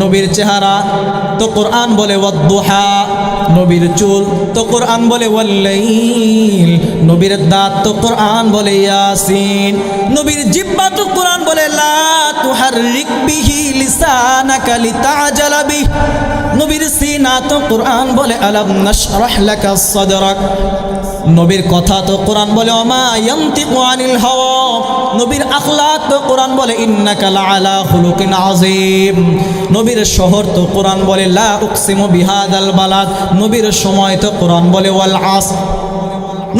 নবীর চেহারা তো কোরআন বলে ওয়াদ্দুহা, নবীর চুল তো কোরআন বলে ওয়াল্লাইল, নবীর দাঁত তো কোরআন বলে ইয়াসিন, নবীর জিহ্বা তো কোরআন বলে লা তুহাররিক বিহি লিসানাকা লিতাজালা বিহি, নবীর সিনা তো কোরআন বলে আলাম নাশরাহ লাকা সাদরাক, নবীর কথা তো কোরআন বলে ওমা ইয়ানতিকু আনিল হাওয়া, নবীর আখলাক তো কোরআন বলে ইন্নাকা লাআলা খুলুকিন আযীম, নবীর শহর তো কোরআন বলে লা উকসিমু বিহাদাল বালাদ, নবীর সময় তো কোরআন বলে ওয়াল আসর,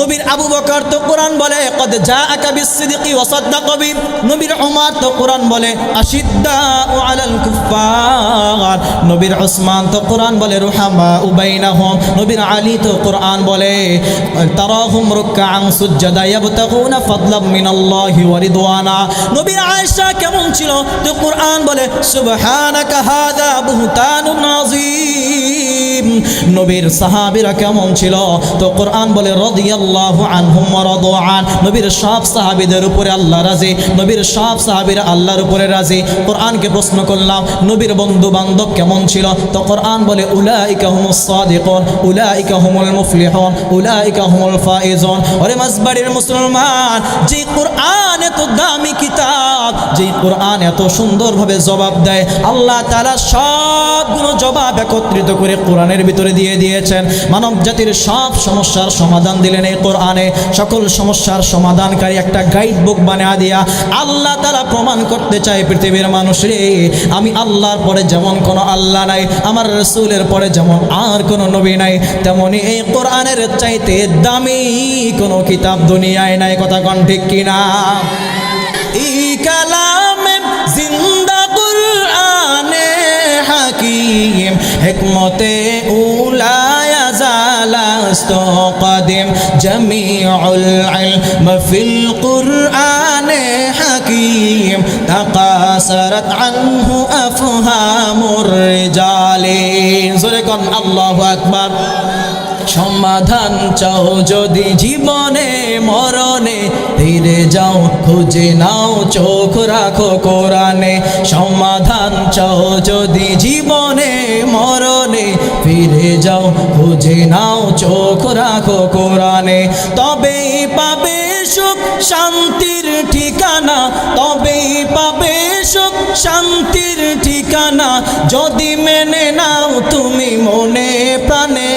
নবীর আবু বকর তো কোরআন বলে কদ জাআকা বিসসিদকি ওয়া সাদ্দাকা বি, নবীর উমর তো কোরআন বলে আশিদ্দাউ আলাল কুফার, নবীর উসমান তো কোরআন বলে রুহামাউ বাইনাহুম, নবীর আলী তো কোরআন বলে তারাহুম রুকআন সুজদা ইয়াবতাগুনা ফাদলাম মিনাল্লাহি ওয়া রিদওয়ানা, নবীর আয়েশা কেমন ছিল তো কোরআন বলে সুবহানাকা হাযা বুহতানুন আযীম, নবীর সাহাবীরা কেমন ছিল তো কোরআন বলে রাদিয়াল্লাহু আনহুম ওয়া রাদু আন, নবীর সব সাহাবীদের উপরে আল্লাহ রাজি, নবীর সব সাহাবীরা আল্লাহর উপরে রাজি। কোরআনকে প্রশ্ন করলাম নবীর বন্ধু বান্ধব কেমন ছিল তো কোরআন বলে উলাইকা হুমুস সাদিকুন উলাইকা হুমুল মুফলিহুন উলাইকা হুমুল ফাইজুন। ওরে মাসবাড়ির মুসলমান, যে কোরআন এত দামি কিতাব, যে কোরআন এত সুন্দরভাবে জবাব দেয়, আল্লাহ তাআলা সবগুলো জবাব একত্রিত করে কোরআনের ভিতরে দিয়ে দিয়েছেন। মানব জাতির সব সমস্যার সমাধান দিলেন এই কোরআনে, সকল সমস্যার সমাধানকারী একটা গাইড বুক বানিয়ে দিয়া আল্লাহ তাআলা প্রমাণ করতে চায় পৃথিবীর মানুষরে আমি আল্লাহর পরে যেমন কোনো আল্লাহ নাই, আমার রাসূলের পরে যেমন আর কোনো নবী নাই, তেমনি এই কোরআনের চাইতে দামি কোনো কিতাব দুনিয়ায় নাই। কথা কোন ঠিক কিনা? এই কালামে জিন্দা কুরআনে হাকিম হিকমতে উলায়া জালাস্ত কদিম জামিউল ইলম ফিল কুরআনে হাকিম তাকাসারাত আনহু আফহামুর রিজালিন। জোরে কোন আল্লাহু আকবার। সমাধান চাও যদি জীবনে মরণে, ফিরে যাও খুঁজে নাও চোখ রাখো কোরআনে। সমাধান চাও যদি জীবনে মরণে, ফিরে যাও খুঁজে নাও চোখ রাখো কোরআনে। তবেই পাবে সুখ শান্তির ঠিকানা, তবেই পাবে সুখ শান্তির ঠিকানা, যদি মেনে নাও তুমি মনে প্রাণে।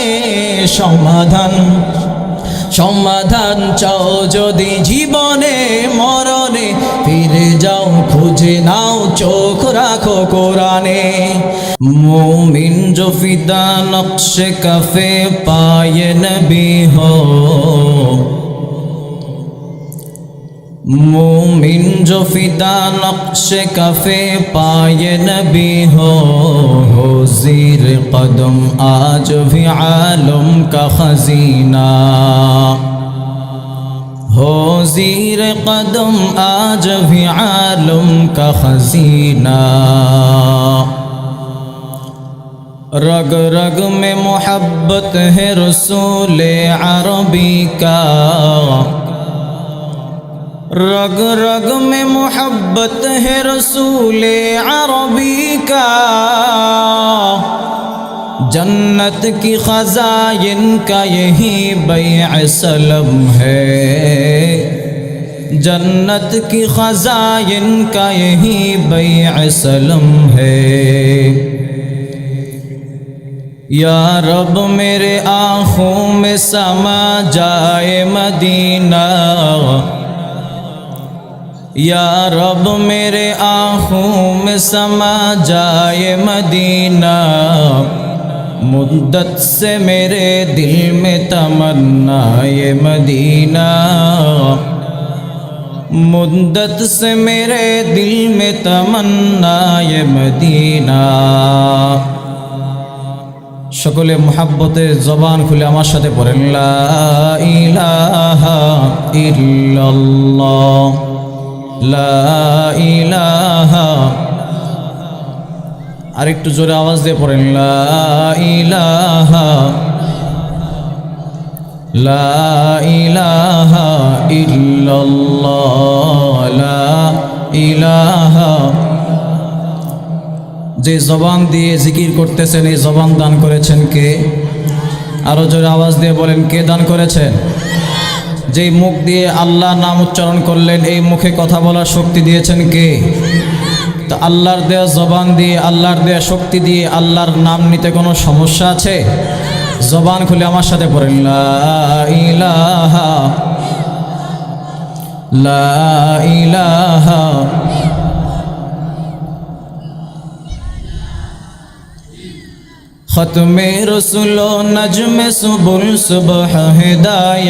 সমাধান চাও যদি জীবনে মরণে, ফিরে যাও খুঁজে নাও চোখ রাখো কোরআনে। মুমিন जो फिदा नक्श कफे पाए नबी हो, मोमिन जो फिदा नक्श कफे पाए नबी हो ज़ीर कदम आज भी आलम का खजीना, हो ज़ीर कदम आज भी आलम का खजीना। रग रग में मोहब्बत है रसूल अरबी का, रग रग में मोहब्बत है रसूल अरबी का। जन्नत की खजाइन का यही बैअ सलम है, जन्नत की खजाइन का यही बैअ सलम है। या रब मेरे आँखों में समा जाए मदीना, या रब मेरे आँखों में समा जाए मदीना। मुद्दत से मेरे दिल में तमन्ना ये मदीना, मुद्दत से मेरे दिल में तमन्ना ये मदीना। সকলে মুহাব্বতে জবান খুলে আমার সাথে পড়েন লা ইলাহা ইল্লাল্লাহ লা ইলাহা, আরেকটু জোরে আওয়াজ দিয়ে পড়েন লা ইলাহা লা ইলাহা ইল্লাল্লাহ লা ইলাহা। যে জবান দিয়ে জিকির করতেছেন এই জবান দান করেছেন কে? আরো জোরে আওয়াজ দিয়ে বলেন, কে দান করেছেন? যেই মুখ দিয়ে আল্লাহ নাম উচ্চারণ করলেন এই মুখে কথা বলার শক্তি দিয়েছেন কে? তো আল্লাহর দেয়া জবান দিয়ে, আল্লাহর দেয়া শক্তি দিয়ে আল্লাহর নাম নিতে কোনো সমস্যা আছে? জবান খুলে আমার সাথে পড়েন, লা ইলাহা লা ইলাহা খতমে রসুল নজমে সুবুল সুবহ হিদায়াত,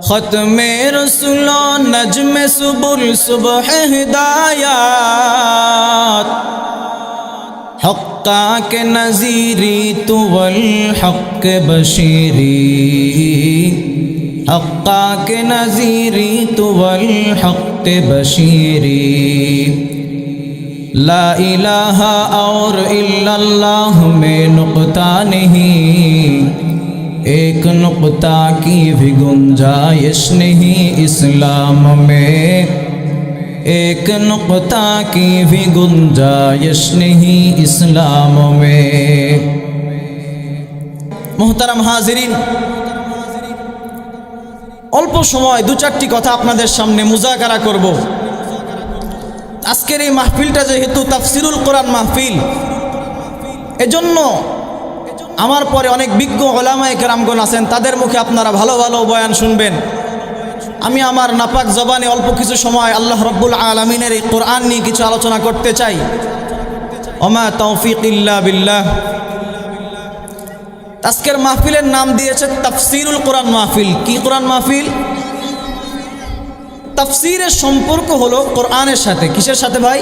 খতমে রসুল নজমে সুবুল সুবহ হিদায়াত, হক্কা কে নজিরি তুল হক বশিরি, হক্কা কে নজিরি তুল হক বশিরি, ला इलाहा और इल्लल्लाह में नुक्ता नहीं, एक नुक्ता की भी गुंजाइश नहीं इस्लाम में, एक नुक्ता की भी गुंजाइश नहीं इस्लाम में। मोहतरम हाजिरिन, অল্প সময় দু চারটি কথা আপনাদের সামনে মুজাকারা করব। আজকের এই মাহফিলটা যেহেতু তাফসিরুল কোরআন মাহফিল, এজন্য আমার পরে অনেক বিজ্ঞ ওলামায়ে কেরামগণ আছেন, তাদের মুখে আপনারা ভালো ভালো বয়ান শুনবেন। আমি আমার নাপাক জবানে অল্প কিছু সময় আল্লাহ রাব্বুল আলামিনের এই কোরআন নিয়ে কিছু আলোচনা করতে চাই। ওমা তৌফিক ইল্লা বিল্লাহ। আজকের মাহফিলের নাম দিয়েছে তাফসিরুল কোরআন মাহফিল। কি কোরআন মাহফিল? তাফসিরের সম্পর্ক হলো কোরআনের সাথে। কিসের সাথে ভাই?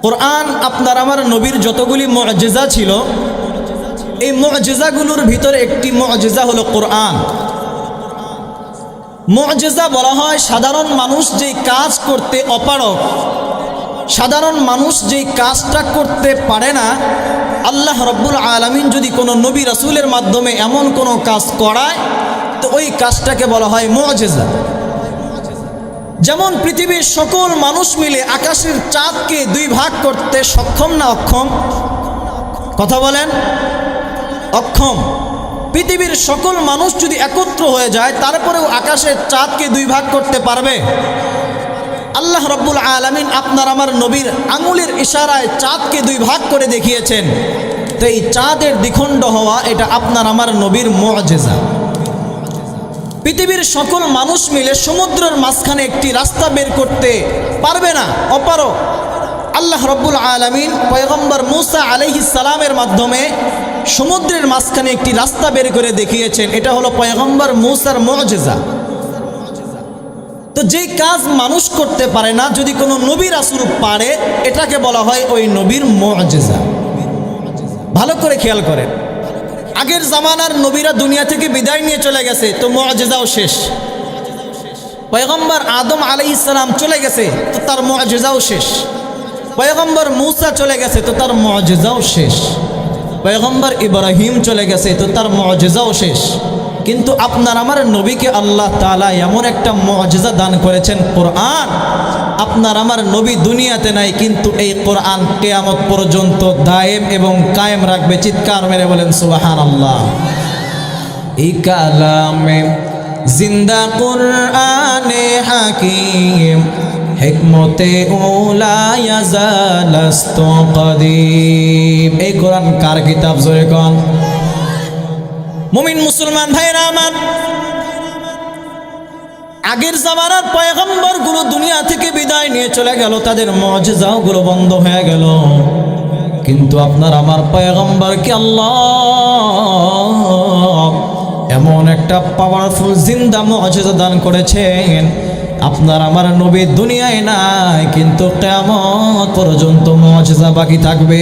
কোরআন আপনার আমার নবীর যতগুলি মুআজিজা ছিল, এই মুআজিজাগুলোর ভিতরে একটি মুআজিজা হলো কোরআন। মুআজিজা বলা হয় সাধারণ মানুষ যেই কাজ করতে অপারগ, সাধারণ মানুষ যেই কাজটা করতে পারে না, আল্লাহ রাব্বুল আলামিন যদি কোনো নবী রাসূলের মাধ্যমে এমন কোনো কাজ করায় তো ওই কাজটাকে বলা হয় মুআজিজা। যেমন পৃথিবীর সকল মানুষ মিলে আকাশের চাঁদকে দুই ভাগ করতে সক্ষম না অক্ষম? কথা বলেন, অক্ষম। পৃথিবীর সকল মানুষ যদি একত্র হয়ে যায় তারপরেও আকাশের চাঁদকে দুই ভাগ করতে পারবে? আল্লাহ রাব্বুল আলামিন আপনার আমার নবীর আঙুলের ইশারায় চাঁদকে দুই ভাগ করে দেখিয়েছেন। তো এই চাঁদের দ্বিখণ্ড হওয়া এটা আপনার আমার নবীর মুআজিজা। পৃথিবীর সকল মানুষ মিলে সমুদ্রের মাঝখানে একটি রাস্তা বের করতে পারবে না, অপারগ। আল্লাহ রাব্বুল আলামিন পয়গম্বর মূসা আলাইহিস সালামের মাধ্যমে সমুদ্রের মাঝখানে একটি রাস্তা বের করে দেখিয়েছেন। এটা হলো পয়গম্বর মূসার মুআজিজা। তো যেই কাজ মানুষ করতে পারে না, যদি কোনো নবী রাসূল পারে, এটাকে বলা হয় ওই নবীর মুআজিজা। ভালো করে খেয়াল করেন, আগের জামানার নবীরা দুনিয়া থেকে বিদায় নিয়ে চলে গেছে, তো মুআজিজাও শেষ। পয়গম্বর আদম আলাইহিস সালাম চলে গেছে, তো তার মুআজিজাও শেষ। পয়গম্বর মূসা চলে গেছে, তো তার মুআজিজাও শেষ। পয়গম্বর ইব্রাহিম চলে গেছে, তো তার মুআজিজাও শেষ। কিন্তু আপনার আমার নবীকে আল্লাহ তাআলা এমন একটা মুআজিজা দান করেছেন, কোরআন। আপনার আমার নবী দুনিয়াতে নাই, কিন্তু এই কোরআন কিয়ামত পর্যন্ত দায়েম এবং কায়েম রাখবে। চিৎকার মেরে বলেন সুবহানাল্লাহ। এই কালামে জিন্দা কুরআনে হাকিম, হিকমতে উলা ইয়াজালাস্তু কদিম। এই কোরআন কার কিতাব? জোরে কোন। মুমিন মুসলমান ভাইরা আমার, আগের জামানার পয়গম্বরগুলো দুনিয়া থেকে বিদায় নিয়ে চলে গেল, তাদের মুআজিজাগুলো বন্ধ হয়ে গেল। কিন্তু আপনার আমার পয়গম্বরকে আল্লাহ এমন একটা পাওয়ারফুল জিন্দা মুআজিজা দান করেছেন, আপনার আমার নবী দুনিয়ায় নাই, কিন্তু কিয়ামত পর্যন্ত মুআজিজা বাকি থাকবে।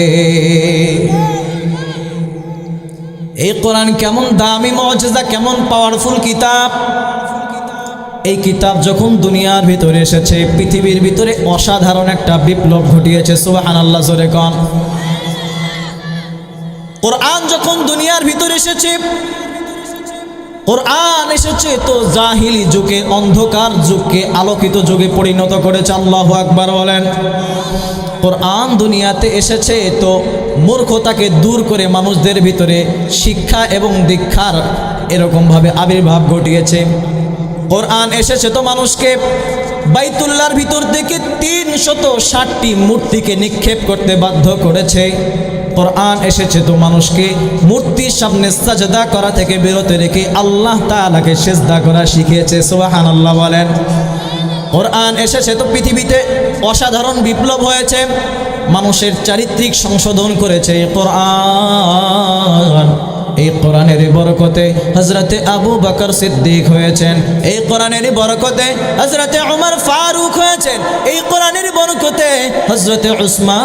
এই কোরআন কেমন দামি মুআজিজা, কেমন পাওয়ারফুল কিতাব। এই কিতাব যখন দুনিয়ার ভিতরে এসেছে, পৃথিবীর ভিতরে অসাধারণ একটা বিপ্লব ঘটিয়েছে। সুবহানাল্লাহ, জোরে কোন। কোরআন যখন দুনিয়ার ভিতরে এসেছে, কোরআন এসেছে তো জাহিলি যুগে, অন্ধকার যুগকে আলোকিত যুগে পরিণত করেছে। আল্লাহু আকবার বলেন। কোরআন দুনিয়াতে এসেছে তো মূর্খতাকে দূর করে মানুষদের ভিতরে শিক্ষা এবং দীক্ষার এরকমভাবে আবির্ভাব ঘটিয়েছে। কোরআন এসেছে তো মানুষকে বাইতুল্লাহর ভিতর থেকে ৩৬০টি মূর্তিকে নিক্ষেপ করতে বাধ্য করেছে। কোরআন এসেছে তো মানুষকে মূর্তির সামনে সাজদা করা থেকে বিরত রেখে আল্লাহ তাআলাকে সিজদা করা শিখিয়েছে। সুবহানাল্লাহ বলেন। কোরআন এসেছে তো পৃথিবীতে অসাধারণ বিপ্লব হয়েছে, মানুষের চারিত্রিক সংশোধন করেছে কোরআন। এই কোরআনের বরকতে হযরতে আবু বকর সিদ্দিক হয়েছেন, এই কোরআনের বরকতে হযরতে উমর ফারুক হয়েছেন, এই কোরআনের বরকতে হযরতে উসমান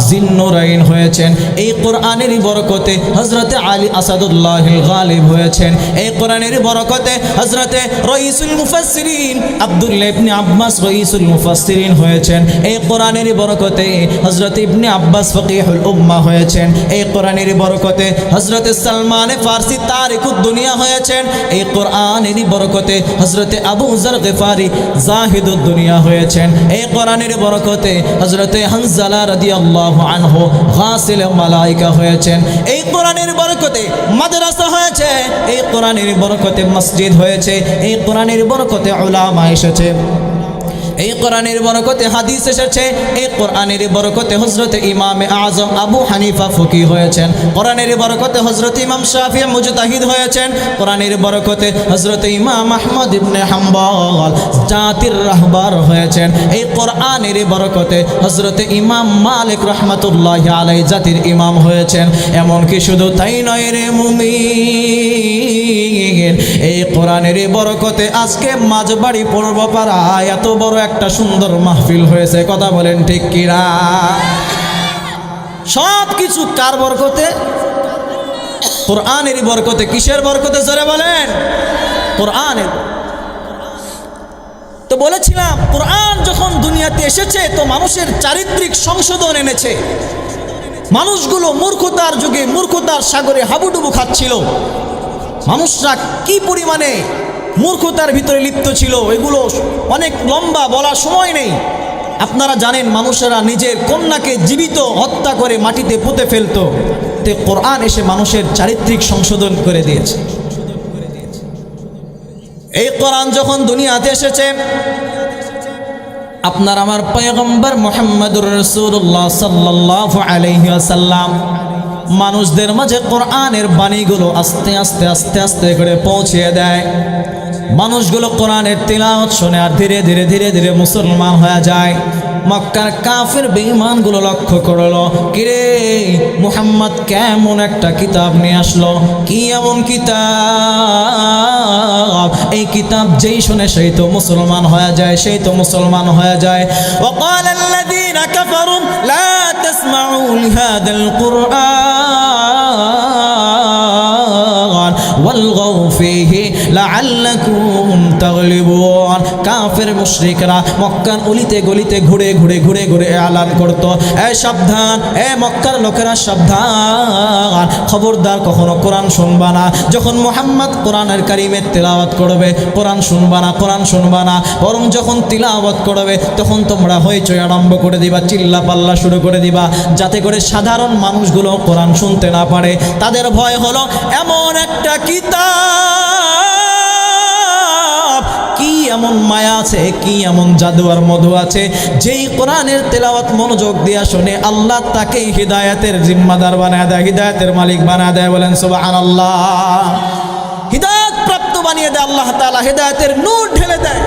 জিন্নুরাইন হয়েছেন, এই কোরআনের বরকতে হযরতে আলী আসাদুল্লাহিল গালিব হয়েছেন, এই কোরআনের বরকতে হযরতে রাইসুল মুফাসসিরিন আব্দুল্লাহ ইবনে আব্বাস রাইসুল মুফাসসিরিন হয়েছেন, এই কোরআনের বরকতে হযরত ইবনে আব্বাস ফকিহুল উম্মাহ হয়েছেন, এই কোরআনের বরকতে হযরতে সালমান ফারসি তারিকুদ দুনিয়া হয়েছেন, এই কোরআনের বরকতে হযরতে আবু যর গিফারি জাহিদুদ দুনিয়া হয়েছেন, এই কোরআনের বরকতে হযরতে হানজালা রাদিয়াল্লাহু আনহু গাসিল মালায়েকা হয়েছেন, এই কোরআনের বরকতে মাদ্রাসা হয়েছে, এই কোরআনের বরকতে মসজিদ হয়েছে, এই কোরআনের বরকতে উলামা এসেছে, এই কোরআনের বরকতে হাদিস এসেছে, এই কোরআনের বরকতে হযরত ইমামে আযম আবু হানিফা ফকিহ হয়েছেন, কোরআনের বরকতে হযরত ইমাম শাফিঈ মুজতাহিদ হয়েছেন, কোরআনের বরকতে হযরত ইমাম আহমদ ইবনে হাম্বল জাতির রাহবার হয়েছেন, এই কোরআনের বরকতে হযরত ইমাম মালিক রাহমাতুল্লাহি আলাইহি জাতির ইমাম হয়েছেন। এমনকি শুধু তাই নয় রে মুমিন, এই কোরআনের বরকতে আজকে মাঝবাড়ি পূর্বপাড়ায় এত বড় একটা সুন্দর মাহফিল হয়েছে। কথা বলেন ঠিক কিনা? সব কিছু কার বরকতে? কোরআনের বরকতে। কিসের বরকতে? জোরে বলেন। কোরআনের। তো বলেছিলাম কোরআন যখন দুনিয়াতে এসেছে তো মানুষের চারিত্রিক সংশোধন এনেছে। মানুষগুলো মূর্খতার যুগে মূর্খতার সাগরে হাবুডুবু খাচ্ছিল। মানুষরা কি পরিমাণে মূর্খতার ভিতরে লিপ্ত ছিল এগুলো অনেক লম্বা, বলার সময় নেই। আপনারা জানেন মানুষেরা নিজের কন্যাকে জীবিত হত্যা করে মাটিতে পুঁতে ফেলত। তে কোরআন এসে মানুষের চারিত্রিক সংশোধন করে দিয়েছে। এই কোরআন যখন দুনিয়াতে এসেছে আপনার আমার পয়গম্বর মুহাম্মদুর রাসূলুল্লাহ সাল্লাল্লাহু আলাইহি ওয়াসাল্লাম মানুষদের মাঝে কোরআনের বাণীগুলো আস্তে আস্তে আস্তে আস্তে করে পৌঁছে দেয়। মানুষগুলো কোরআনের তিলাওয়াত শুনে আর ধীরে ধীরে ধীরে ধীরে মুসলমান হয়ে যায়। মক্কার কাফের বেঈমানগুলো লক্ষ্য করলো, কিরে মুহাম্মদ কেমন একটা কিতাব নিয়ে আসলো, কি এমন কিতাব, এই কিতাব যেই শুনে সেই তো মুসলমান হয়ে যায়, সেই তো মুসলমান হয়ে যায়। وقال الذين كفروا لا تسمعوا لهذا القرآن والغوا فيه لعلكم تغلبون। কাফের মুশরিকরা মক্কার অলিতে গলিতে ঘুরে ঘুরে ঘুরে ঘুরে এলান করত, এ সাবধান, এ মক্কার লোকেরা সাবধান, খবরদার কখনো কোরআন শুনবা না। যখন মুহাম্মদ কোরআনের কারিমের তিলাওয়াত করবে কোরআন শুনবা না, কোরআন শুনবা না, বরং যখন তিলাওয়াত করবে তখন তোমরা হইচই আরম্ভ করে দিবা, চিল্লা পাল্লা শুরু করে দিবা, যাতে করে সাধারণ মানুষগুলো কোরআন শুনতে না পারে। তাদের ভয় হলো এমন একটা কিতাব, কি এমন মায়া আছে, কি এমন জাদু আর মধু আছে, যেই কোরআনের তেলাওয়াত মনোযোগ দিয়া শুনে আল্লাহ তাকে হিদায়াতের জিম্মাদার বানায় দেয়, হিদায়াতের মালিক বানায় দেয়। বলেন সুবহানাল্লাহ। হিদায়াত প্রাপ্ত বানিয়ে দেয় আল্লাহ তাআলা, হিদায়াতের নূর ঢেলে দেয়।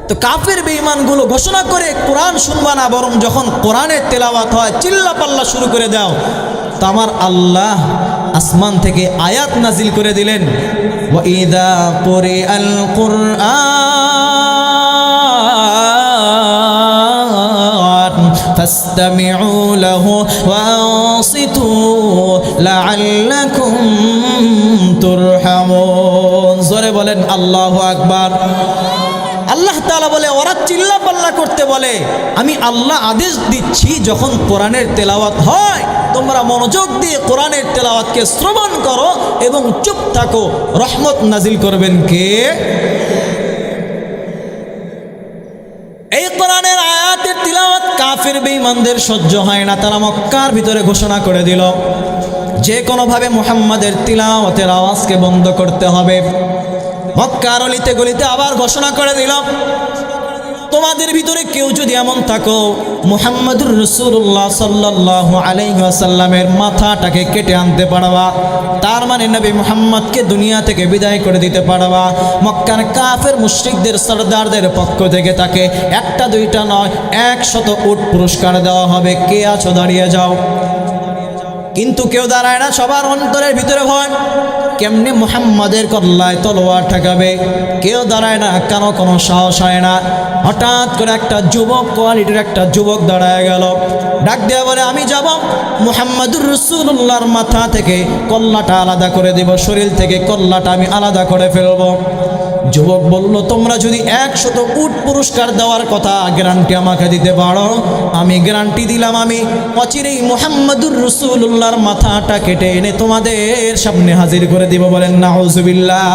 তো কাফের বেঈমানগুলো ঘোষণা করে কোরআন শুনবা না, বরং যখন কোরআনের তেলাওয়াত হয় চিল্লা পাল্লা শুরু করে দাও। তো আমার আল্লাহ আসমান থেকে আয়াত নাজিল করে দিলেন, ওয়াইদা কুরিআল কুরআন ফাসতামিউ লাহু ওয়ানসিতু লাআল্লাকুম তুরহামুন। জোরে বলেন আল্লাহু আকবার। আল্লাহ তাআলা বলে ওরা চিল্লা পাল্লা করতে বলে, আমি আল্লাহ আদেশ দিচ্ছি যখন কোরআনের তেলাওয়াত হয় তোমরা মনোযোগ দিয়ে কোরআনের তেলাওয়াতকে শ্রবণ করো এবং চুপ থাকো, রহমত নাজিল করবেন কে? এই কোরআনের আয়াতের তিলাওয়াত কাফির বেঈমানদের সহ্য হয় না। তারা মক্কার ভিতরে ঘোষণা করে দিল, যে কোনোভাবে মুহাম্মাদের তিলাওয়াতের আওয়াজকে বন্ধ করতে হবে। মক্কার অলিতে গলিতে আবার ঘোষণা করে দিল, তোমাদের ভিতরে কেউ যদি এমন থাকো মুহাম্মাদুর রাসূলুল্লাহ সাল্লাল্লাহু আলাইহি ওয়াসাল্লামের মাথাটাকে কেটে আনতে পারবা, তার মানে নবী মুহাম্মদকে দুনিয়া থেকে বিদায় করে দিতে পারবা। মক্কার কাফের মুশরিকদের সরদারদের পক্ষ থেকে তাকে একটা দুইটা নয় 100 উট পুরস্কার দেওয়া হবে। কে আছো দাঁড়িয়ে যাও। কিন্তু কেউ দাঁড়ায় না, সবার অন্তরের ভিতরে ভয়, কেমনে মুহাম্মাদের কল্লায় তলোয়ার ঠেকাবে। কেউ দাঁড়ায় না, কেন কোনো সাহস হয় না। হঠাৎ করে একটা যুবক, কোয়ালিটির একটা যুবক দাঁড়ায় গেল, ডাক দেওয়া বলে, আমি যাব মুহাম্মাদুর রাসূলুল্লাহর মাথা থেকে কল্লাটা আলাদা করে দেব, শরীর থেকে কল্লাটা আমি আলাদা করে ফেলব। যুবক বলল, তোমরা যদি 100 উট পুরস্কার দেওয়ার কথা গ্যারান্টি আমাকে দিতে পারো, আমি গ্যারান্টি দিলাম আমি অচিরেই মুহাম্মাদুর রাসূলুল্লাহর মাথাটা কেটে এনে তোমাদের সামনে হাজির করে দিব। বলেন নাউজুবিল্লাহ।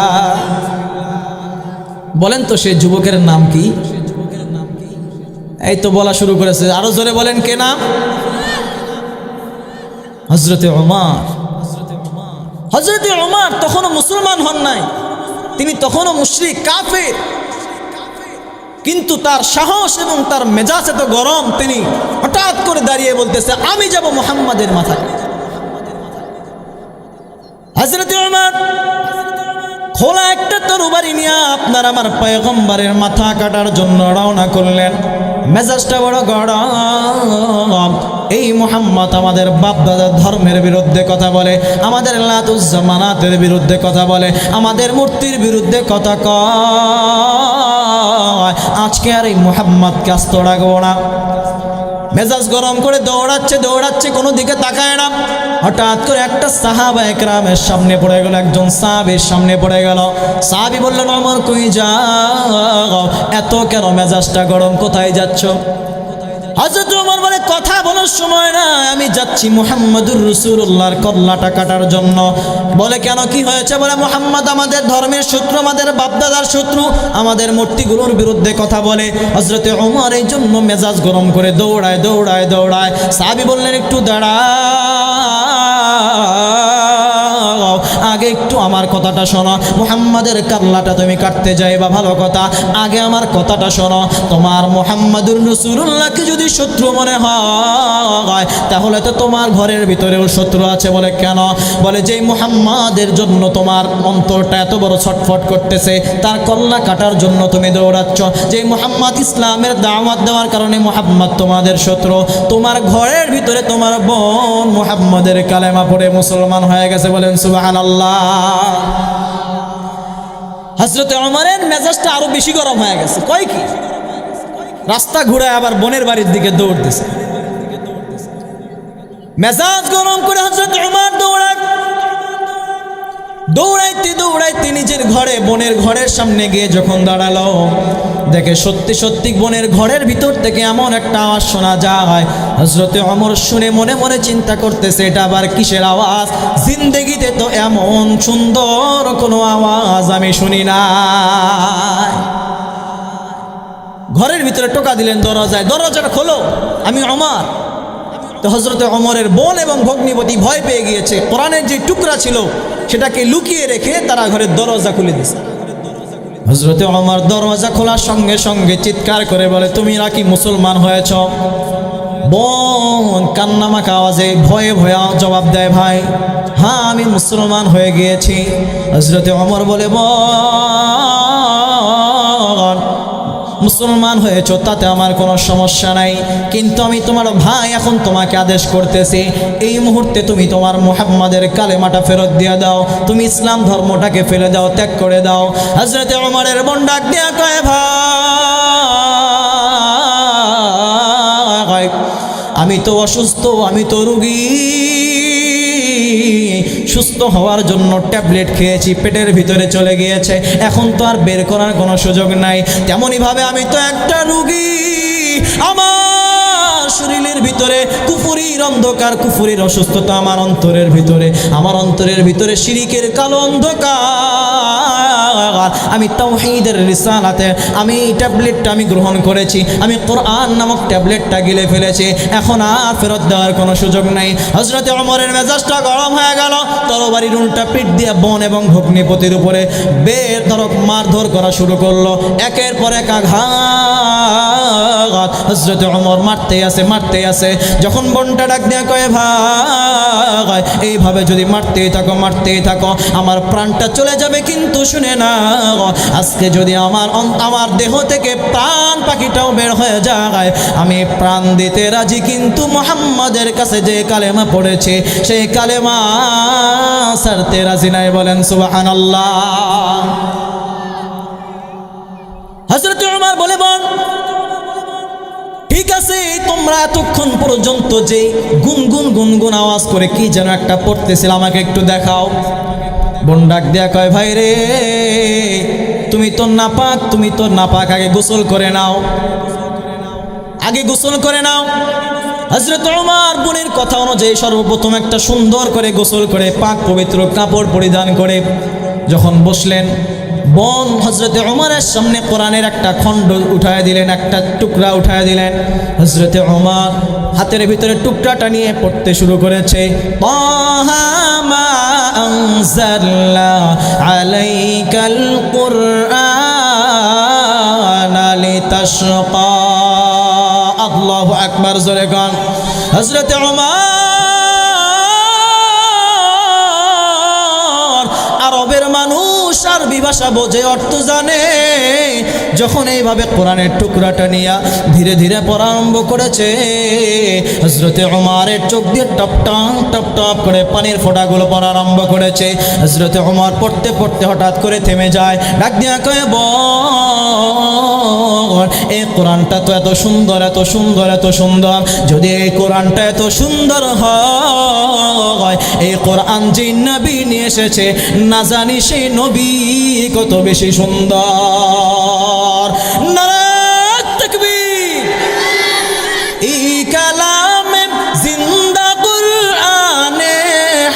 বলেন তো সে যুবকের নাম কি? এই তো বলা শুরু করেছে, আরো জোরে বলেন কে নাম? হযরতে ওমর। হযরতে ওমর তখনও মুসলমান হন নাই, তিনি তখনও মুশরিক কাফের, কিন্তু তার সাহস এবং তার মেজাজ এত গরম, তিনি হঠাৎ করে দাঁড়িয়ে বলতেছে, আমি যাব মুহাম্মাদের মাথায়। হযরতে ওমর খোলা একটা তরবারি নিয়ে আপনার আমার পয়গম্বরের মাথা কাটার জন্য রওনা করলেন। মেজাজটা বড় গরম। এই মুহাম্মদ আমাদের বাপ দাদার ধর্মের বিরুদ্ধে কথা বলে, আমাদের লাতুজ্জামানাতের বিরুদ্ধে কথা বলে, আমাদের মূর্তির বিরুদ্ধে কথা কয়। আজকে আর এই মুহাম্মদকে আস্ত রাখবো না। মেজাজ গরম করে দৌড়াচ্ছে, কোনো দিকে তাকায় না। হঠাৎ করে একটা সাহাবা একরামের সামনে পড়ে গেল, একজন সাহাবীর সামনে পড়ে গেল। সাহাবী বললেন, ওমর কই যাও, এত কেন মেজাজটা গরম, কোথায় যাচ্ছ? হযরত ওমর বলে, কথা বলার সময় না, আমি যাচ্ছি মুহাম্মাদুর রাসূলুল্লাহর কল্লাটা কাটার জন্য। বলে কেন, কি হয়েছে? বলে মুহাম্মদ আমাদের ধর্মের শত্রু, আমাদের বাপদাদার শত্রু, আমাদের মূর্তিগুলোর বিরুদ্ধে কথা বলে। হযরত ওমর এই জন্য মেজাজ গরম করে দৌড়ায়। সাহাবী বললেন, একটু দাঁড়াও, আগে একটু আমার কথাটা শোনো। মুহাম্মাদের কাল্লাটা তুমি কাটতে যাইবা ভালো কথা, আগে আমার কথাটা শোনো। তোমার মুহাম্মাদুর রাসূলুল্লাহকে যদি শত্রু মনে হয়, তাহলে তো তোমার ঘরের ভিতরেও শত্রু আছে। বলে কেন? বলে যে মুহাম্মাদের জন্য তোমার অন্তরটা এত বড় ছটফট করতেছে, তার কল্লা কাটার জন্য তুমি দৌড়াচ্ছ। যে মুহাম্মদ ইসলামের দাওয়াত দেওয়ার কারণে মুহাম্মদ তোমাদের শত্রু, তোমার ঘরের ভিতরে তোমার বোন মুহাম্মাদের কালেমা পড়ে মুসলমান হয়ে গেছে। বলেন সুবহানাল্লাহ। হযরত ওমরের মেজাজটা আরো বেশি গরম হয়ে গেছে। কয় কি, রাস্তা ঘুরায় আবার বোনের বাড়ির দিকে দৌড়তেছে। মেজাজ গরম করে হযরত ওমর দৌড়াইতে নিজের ঘরে, বোনের ঘরের সামনে গিয়ে যখন দাঁড়ালো, দেখে সত্যি সত্যি বোনের ঘরের ভিতর থেকে এমন একটা আওয়াজ শোনা যায়। হযরত ওমর শুনে মনে মনে চিন্তা করতেছে, এটা আবার কিসের আওয়াজ? জিন্দেগিতে তো এমন সুন্দর কোনো আওয়াজ আমি শুনি না। ঘরের ভিতরে টোকা দিলেন দরজায়, দরজাটা খোলো, আমি ওমর। তো হযরত ওমরের বোন এবং ভগ্নিপতি ভয় পেয়ে গিয়েছে। কোরআনের যে টুকরা ছিল সেটাকে লুকিয়ে রেখে তারা ঘরের দরজা খুলে দিয়েছে। হযরত ওমর দরজা খোলার সঙ্গে সঙ্গে চিৎকার করে বলে, তুমি নাকি মুসলমান হয়েছ? বোন কান্নামাখা আওয়াজে ভয়ে জবাব দেয়, ভাই হ্যাঁ আমি মুসলমান হয়ে গিয়েছি। হযরত ওমর বলে, বোন মুসলমান হয়েছ তাতে আমার কোনো সমস্যা নাই, কিন্তু আমি তোমার ভাই এখন তোমাকে আদেশ করতেছি, এই মুহূর্তে তুমি তোমার মুহাম্মাদের কালেমাটা ফেরত দিয়ে দাও, তুমি ইসলাম ধর্মটাকে ফেলে দাও, ত্যাগ করে দাও। হযরত ওমরের বোন ডাক দিয়া কয়, ভাই আমি তো অসুস্থ, আমি তো রোগী, সুস্থ হওয়ার জন্য ট্যাবলেট খেয়েছি, পেটের ভিতরে চলে গিয়েছে, এখন তো আর বের করার কোনো সুযোগ নাই। তেমনইভাবে আমি তো একটা রোগী, আমার শরীরের ভিতরে কুফরির অন্ধকার, কুফরির অসুস্থতা আমার অন্তরের ভিতরে শিরিকের কালো অন্ধকার, আমি তাওহীদের রিসালাতে আমি ট্যাবলেটটা আমি গ্রহণ করেছি, আমি কোরআন নামক ট্যাবলেটটা গিলে ফেলেছি, এখন আর ফেরত দেওয়ার কোনো সুযোগ নেই। হযরত ওমরের মেজাজটা গরম হয়ে গেল, তরবারির উল্টা পিঠ দিয়ে বোন এবং ভগ্নিপতির উপরে মারধর করা শুরু করলো, একের পর এক আঘাত। হযরত ওমর মারতে আছে। যখন বোনটা ডাক দিয়ে কয়ে, ভাই এইভাবে যদি মারতেই থাকো আমার প্রাণটা চলে যাবে, কিন্তু শুনে না, আজকে যদি আমার দেহ থেকে প্রাণ পাখিটাও বের হয়ে যায়, আমি প্রাণ দিতে রাজি, কিন্তু মুহাম্মাদের কাছে যে কালেমা পড়েছে সেই কালেমা ছাড়তে রাজি নাই। বলেন সুবহানাল্লাহ। হযরত ওমর বলে, বোন ঠিক আছে, তোমরা এতক্ষণ পর্যন্ত যে গুনগুন আওয়াজ করে কি যেন একটা পড়তেছিল, আমাকে একটু দেখাও। বোন ডাক দেয়া কয়, ভাই রে তুমি তো নাপাক, আগে গোসল করে নাও। হযরত ওমর বোনের কথা অনুযায়ী সর্বপ্রথম একটা সুন্দর করে গোসল করে পাক পবিত্র কাপড় পরিধান করে যখন বসলেন, বোন হযরত ওমরের সামনে কোরআনের একটা খণ্ড উঠায় দিলেন, একটা টুকরা উঠায় দিলেন। হযরত ওমর হাতের ভিতরে টুকরাটা নিয়ে পড়তে শুরু করেছে, তাহা মা আনজালনা আলাইকাল কুরআনা লিতাশকা। আল্লাহু আকবার, জোরে গান। হযরত ওমর আরবের মানুষ, আরবি ভাষা বোঝে, অর্থ জানে। যখন এইভাবে কোরআনের টুকরাটা নিয়ে ধীরে ধীরে পড়া আরম্ভ করেছে, হযরত ওমরের চোখ দিয়ে টপ টপ করে পানির ফোঁটাগুলো পড়া আরম্ভ করেছে। হযরত ওমর পড়তে হঠাৎ করে থেমে যায়, ডাক দিয়া কয়, বোন এই কোরআনটা তো এত সুন্দর, যদি এই কোরআনটা এত সুন্দর হয়, এই কোরআন যে নবী নিয়ে এসেছে না জানি সেই নবী কত বেশি সুন্দর। নারায়ে তাকবীর। এই কালামে জিন্দা কুরআনে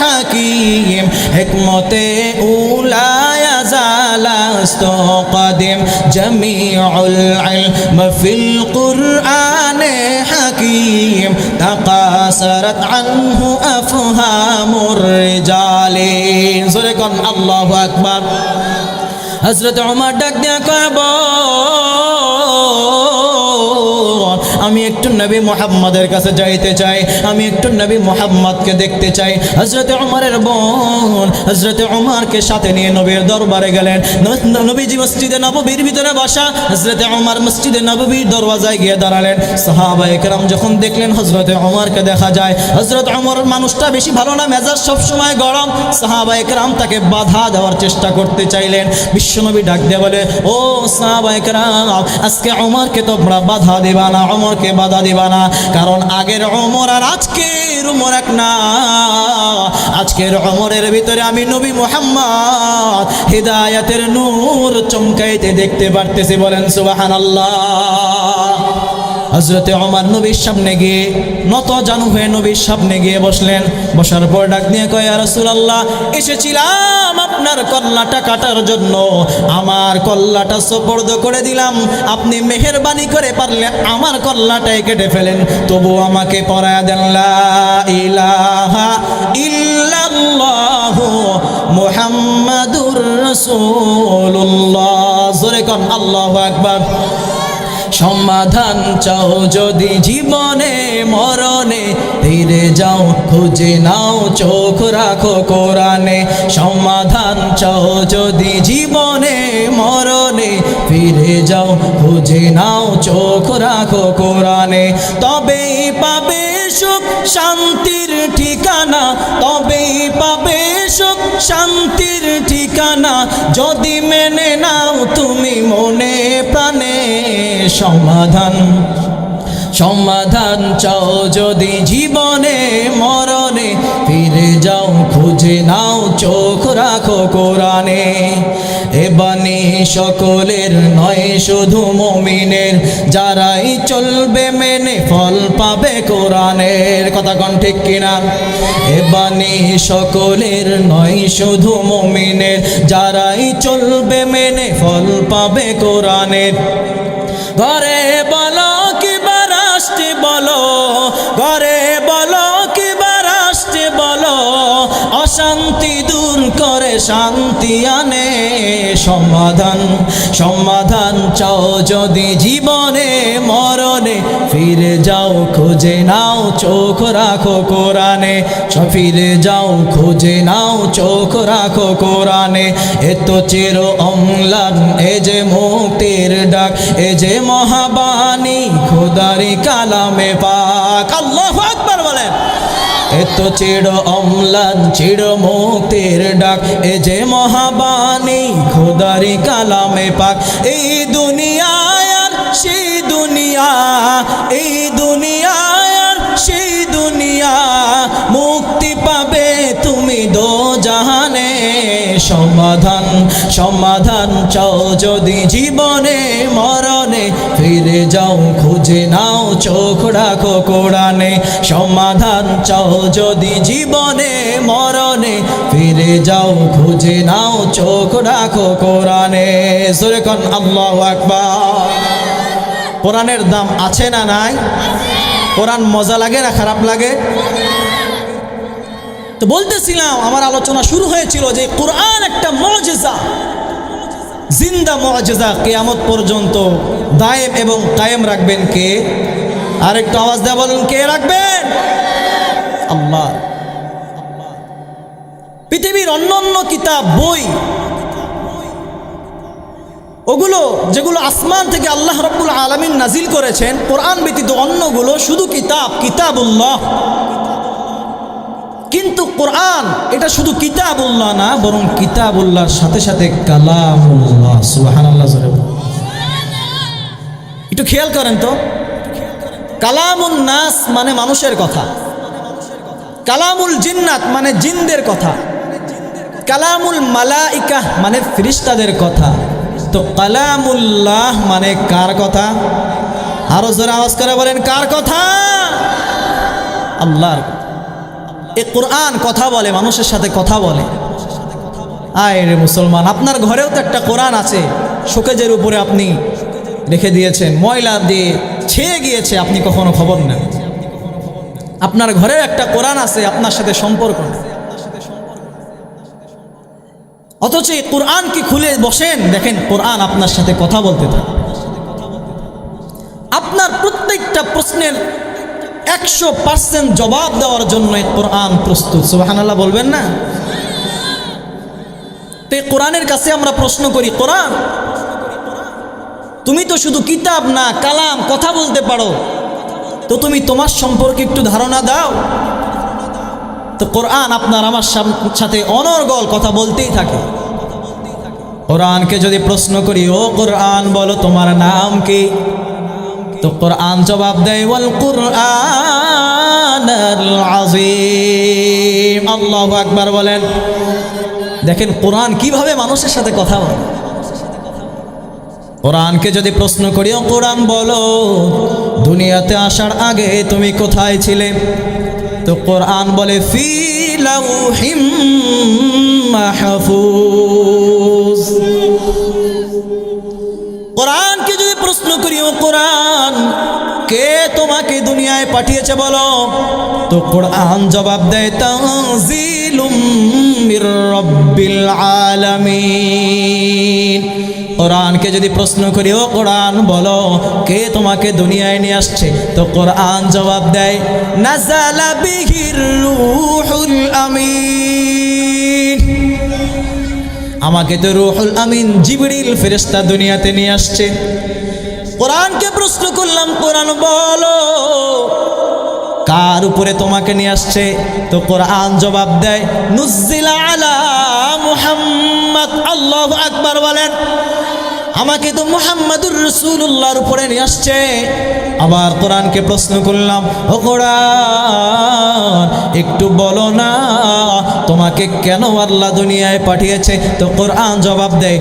হাকিম, হিকমতে উলায়া জালাস্তু কদিম, জামিউল ইলম ফিল কুরআনে হাকিম, তাকাসারাত আনহু আফহামুর রিজালি। জোরে কোন আল্লাহু আকবার। হযরত ওমর ডাক দিয়া কয়, আমি একটু নবী মুহাম্মদের কাছে যাইতে চাই, আমি একটু নবী মুহাম্মদকে দেখতে চাই। হযরত ওমরের বোন হযরত ওমরকে সাথে নিয়ে নবীর দরবারে গেলেন। নবীজি মসজিদে নববীর ভিতরে বসা, হযরত ওমর মসজিদে নববীর দরওয়াজায় গিয়ে দাঁড়ালেন। সাহাবায়ে কেরাম যখন দেখলেন হযরত ওমরকে দেখা যায়, হযরত ওমর মানুষটা বেশি ভালো না, মেজাজ সবসময় গরম। সাহাবায়ে কেরাম তাকে বাধা দেওয়ার চেষ্টা করতে চাইলেন। বিশ্বনবী ডাক দিয়ে বলে, ও সাহাবায়ে কেরাম, আজকে ওমরকে তোমরা বাধা দিবা না, ওমরকে বাধা দিবা না, কারণ আগের ওমর আর আজকের ওমর এক না। আজকের ওমরের ভিতরে আমি নবী মুহাম্মদ হিদায়াতের নূর চমকাইতে দেখতে পারতেছি। বলেন সুবহানাল্লাহ। হযরত ওমর নবীর সামনে গিয়ে নত জানু হয়ে নবীর সামনে গিয়ে বসলেন। বসার পর ডাক দিয়ে কয়, ইয়া রাসূলুল্লাহ, এসেছিলাম আপনার কল্লাটা কাটার জন্য, আমার কল্লাটা সুপর্দ করে দিলাম, আপনি মেহেরবানি করে পারলে আমার কল্লাটাই কেটে ফেলেন, তবু আমাকে পরায়া দেন লা ইলাহা ইল্লাল্লাহু মুহাম্মাদুর রাসূলুল্লাহ। জোরে কোন আল্লাহু আকবার। সমাধান চাও যদি জীবনে মরণে, ফিরে যাও খুঁজে নাও চোখ রাখো কোরআনে। সমাধান চাও যদি জীবনে মরণে, ফিরে যাও খুঁজে নাও চোখ রাখো কোরআনে। তবেই পাবে সুখ শান্তির ঠিকানা, তবেই পাবে সুখ শান্তির ঠিকানা, যদি মেনে নাও তুমি মনে প্রাণে। সমাধান সমাধান চাও যদি জীবনে মরণে, ফিরে যাও খুঁজে নাও চোখ রাখো কোরআনে। এ বাণী সকলের নয় শুধু মুমিনের, যারাই চলবে মেনে ফল পাবে কোরআনের। কথা কোন ঠিক কিনা? এ বাণী সকলের নয় শুধু মুমিনের, যারাই চলবে মেনে ফল পাবে কোরআনের। ঘরে বলো কিবা রাষ্ট্রে বলো, ঘরে বলো কিবা রাষ্ট্রে বলো, অশান্তি দূর করে শান্তি আনে। সমাধান সমাধান চাও যদি জীবনে মরণে, ফিরে যাও খুঁজে নাও চোখ রাখো কোরআনে। ফিরে যাও খুঁজে নাও চোখ রাখো কোরআনে। এ তো চির অম্লান, এ যে মুক্তির ডাক, এ যে মহাবাণী খোদারি কালামে পাক। আল্লাহু আকবার বলেন। এ তো চির অম্লান চির মুক্তির ডাক, এ যে মহাবাণী খোদারি কালামে পাক। এই দুনিয়ায় আর সেই দুনিয়া, এই দুনিয়ায় আর সেই দুনিয়া, মুক্তি পাবে তুমি দো জাহানে। সমাধান সমাধান চাও যদি জীবনে মরণে, ফিরে যাও খুঁজে নাও চোখ রাখো কোরআনে। সমাধান চাও যদি জীবনে মরণে, ফিরে যাও খুঁজে নাও চোখ রাখো কোরআনে। জোরে কোন আল্লাহু আকবার। কোরআনের দাম আছে না নাই? কোরআন মজা লাগে না খারাপ লাগে? তো বলতেছিলাম, আমার আলোচনা শুরু হয়েছিল যে কোরআন একটা মুজিজা, জিন্দা মুজিজা, কিয়ামত পর্যন্ত দায়েম এবং কায়েম রাখবেন কে? আর একটু আওয়াজ দেয়া বলুন, কে রাখবেন? আল্লাহ। পৃথিবীর অন্যান্য কিতাব বই, ওগুলো যেগুলো আসমান থেকে আল্লাহ রাব্বুল আলামিন নাজিল করেছেন, কোরআন ব্যতীত অন্যগুলো শুধু কিতাব, কিতাবুল্লাহ। কিন্তু কোরআন এটা শুধু কিতাবুল্লাহ না, বরং কিতাবুল্লাহর সাথে সাথে কালামুল্লাহ। সুবহানাল্লাহ। একটু খেয়াল করেন তো, কালামুন নাস মানে মানুষের কথা, কালামুল জিন্নাত মানে জিনদের কথা, কালামুল মালাইকা মানে ফেরেশতাদের কথা। তো কালামুল্লাহ মানে কার কথা? আরো জোরে আওয়াজ করে বলেন, কার কথা? আল্লাহর। এই কোরআন কথা বলে, মানুষের সাথে কথা বলে। আয় রে মুসলমান, আপনার ঘরেও তো একটা কোরআন আছে, শোকেজের উপরে আপনি রেখে দিয়েছেন, ময়লা দিয়ে ছেয়ে গিয়েছে, আপনি কখনো খবর নেন। আপনার ঘরেও একটা কোরআন আছে, আপনার সাথে সম্পর্ক নেই। অথচ এই কোরআন কি খুলে বসেন, দেখেন কোরআন আপনার সাথে কথা বলতে থাকে। আপনার প্রত্যেকটা প্রশ্নের 100% জবাব দেওয়ার জন্য এই কোরআন প্রস্তুত। সুবহানাল্লাহ বলবেন না? তো এই কোরআনের কাছে আমরা প্রশ্ন করি, কোরআন তুমি তো শুধু কিতাব না, কালাম, কথা বলতে পারো, তো তুমি তোমার সম্পর্কে একটু ধারণা দাও। তো কোরআন আপনার আমার সাথে অনর্গল কথা বলতেই থাকে। কোরআনকে যদি প্রশ্ন করি, ও কোরআন বলো তোমার নাম কি? তো কোরআন জবাব দেয়, ওয়াল কুরআনুল আযীম। আল্লাহু আকবার বলেন। দেখেন কোরআন কিভাবে মানুষের সাথে কথা বলে। কোরআনকে যদি প্রশ্ন করি, ও কোরআন বলো দুনিয়াতে আসার আগে তুমি কোথায় ছিলে? তো কোরআন বলে, ফি লাউহিম মাহফুজ। কোরআনকে যদি প্রশ্ন করি, ও কোরআন কে তোমাকে দুনিয়ায় পাঠিয়েছে বলো? তো কোরআন জবাব দেয়, তানজিলুম মির রাব্বিল আলামিন। কোরআনকে যদি প্রশ্ন করি, ও কোরআন বলো কে তোমাকে দুনিয়ায় নিয়ে আসছে? তো কোরআন জবাব দেয়, নাযালা বিহির রূহুল আমিন। আমাকে তো রূহুল আমিন জিবরিল ফেরেশতা দুনিয়াতে নিয়ে আসছে। কোরআনকে প্রশ্ন করলাম, কোরআন বলো কার উপরে তোমাকে নিয়ে আসছে? তো কোরআন জবাব দেয়, নুজ্জিলা আলা মুহাম্মদ। আল্লাহু আকবার বলেন। আমাকে তো মুহাম্মাদুর রাসূলুল্লাহর উপরে নিয়ে আসছে। আবার কোরআনকে প্রশ্ন করলাম, ও কোরআন একটু বলো না তোমাকে কেন আল্লাহ দুনিয়ায় পাঠিয়েছে? তো কোরআন জবাব দেয়,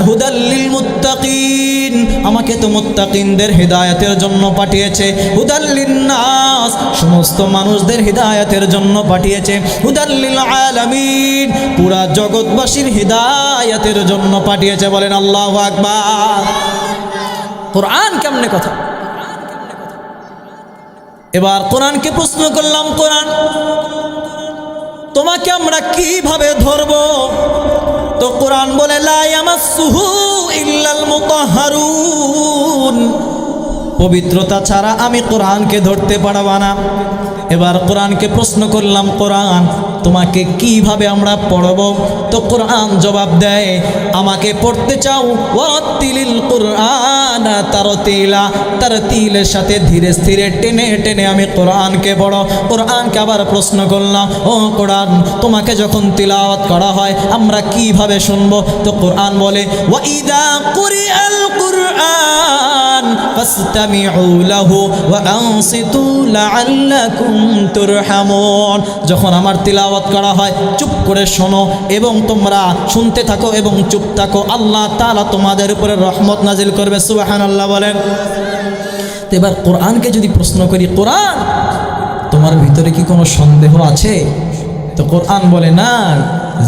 হুদাল লিল মুত্তাকিন, আমাকে তো মুত্তাকিনদের হিদায়াতের জন্য পাঠিয়েছে। হুদাল লিন্নাস, সমস্ত মানুষদের হিদায়াতের জন্য পাঠিয়েছে। হুদাল লিল আলামিন, পুরা জগৎবাসীর হিদায়াতের জন্য পাঠিয়েছে। বলেন আল্লাহু আকবার। কোরআন কেমনে কথা? এবার কোরআনকে প্রশ্ন করলাম, কোরআন তোমাকে আমরা কিভাবে ধরব? তো কোরআন বলে, লা ইয়ামাসসুহু ইল্লাল মুতাহহারুন, পবিত্রতা ছাড়া আমি কোরআনকে ধরতে পারবো না। এবার কোরআনকে প্রশ্ন করলাম, কোরআন তোমাকে কিভাবে আমরা পড়ব? তো কোরআন জবাব দেয়, আমাকে পড়তে চাও, ওয়াত্তিলিল কুরআন তারতিলা, তারতিলের সাথে ধীরে স্থিরে টেনে টেনে আমি কোরআনকে পড়ো। কোরআনকে আবার প্রশ্ন করলাম, ও কোরআন তোমাকে যখন তিলাওয়াত করা হয় আমরা কিভাবে শুনবো? তো কোরআন বলে, ওয়াইদা কুরিআল কুরআন ফাসতামিউ লাহু ওয়া আনসিতু লাআল্লাকুম তুরহামুন, যখন আমার তিলাওয়াত করা হয় চুপ করে শোনো এবং তোমরা শুনতে থাকো এবং চুপ থাকো, আল্লাহ তাআলা তোমাদের উপরে রহমত নাজিল করবে। সুবহানাল্লাহ বলেন। তো এবার কোরআনকে যদি প্রশ্ন করি, কোরআন তোমার ভিতরে কি কোনো সন্দেহ আছে? তো কোরআন বলে, না,